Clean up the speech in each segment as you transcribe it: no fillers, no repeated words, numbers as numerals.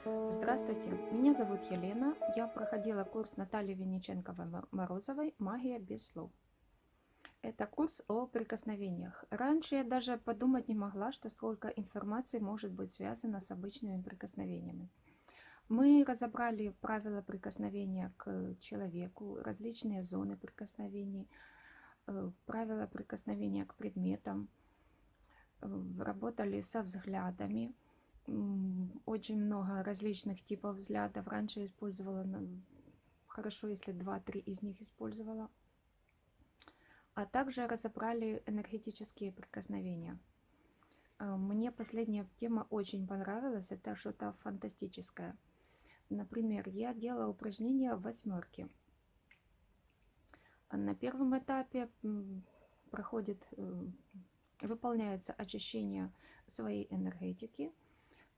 Здравствуйте, меня зовут Елена. Я проходила курс Натальи Винниченковой-Морозовой «Магия без слов». Это курс о прикосновениях. Раньше я даже подумать не могла, что столько информации может быть связано с обычными прикосновениями. Мы разобрали правила прикосновения к человеку, различные зоны прикосновений, правила прикосновения к предметам, работали со взглядами. Очень много различных типов взглядов. Раньше использовала, хорошо, если 2-3 из них использовала. А также разобрали энергетические прикосновения. Мне последняя тема очень понравилась. Это что-то фантастическое. Например, я делала упражнения в восьмерке. На первом этапе выполняется очищение своей энергетики.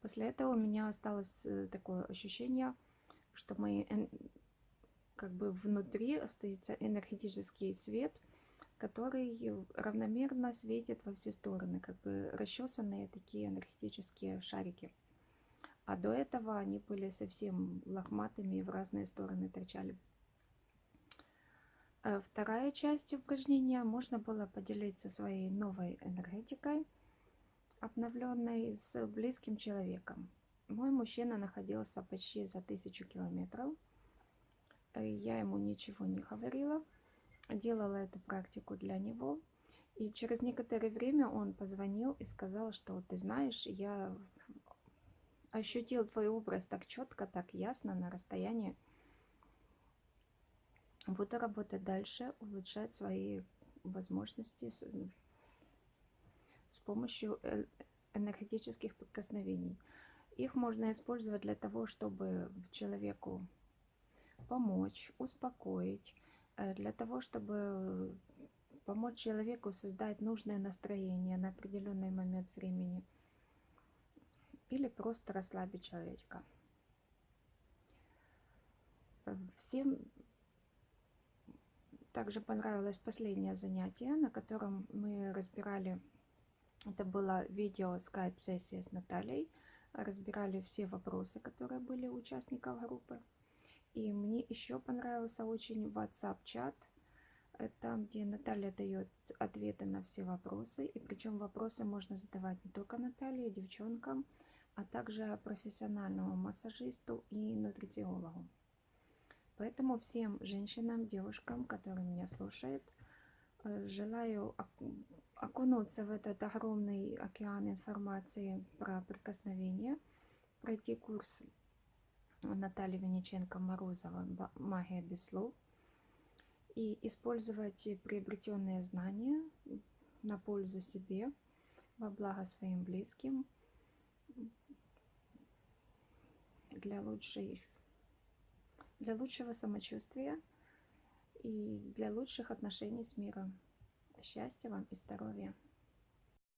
После этого у меня осталось такое ощущение, что как бы внутри остается энергетический свет, который равномерно светит во все стороны, как бы расчесанные такие энергетические шарики. А до этого они были совсем лохматыми и в разные стороны торчали. Вторая часть упражнения можно было поделиться своей новой энергетикой, обновленной, с близким человеком. Мой мужчина находился почти за 1000 километров. Я ему ничего не говорила, делала эту практику для него. И через некоторое время он позвонил и сказал, что ты знаешь, я ощутил твой образ так четко, так ясно на расстоянии. Буду работать дальше, улучшать свои возможности с помощью энергетических прикосновений. Их можно использовать для того, чтобы человеку помочь, успокоить, для того, чтобы помочь человеку создать нужное настроение на определенный момент времени или просто расслабить человека. Всем также понравилось последнее занятие, на котором мы разбирали, это было видео скайп-сессия с Натальей, разбирали все вопросы, которые были у участников группы. И мне еще понравился очень WhatsApp-чат, там, где Наталья дает ответы на все вопросы. И причем вопросы можно задавать не только Наталье, девчонкам, а также профессиональному массажисту и нутрициологу. Поэтому всем женщинам, девушкам, которые меня слушают, желаю окунуться в этот огромный океан информации про прикосновение, пройти курс Натальи Винниченко-Морозова «Магия без слов» и использовать приобретенные знания на пользу себе, во благо своим близким, для лучшего самочувствия и для лучших отношений с миром. Счастья вам и здоровья!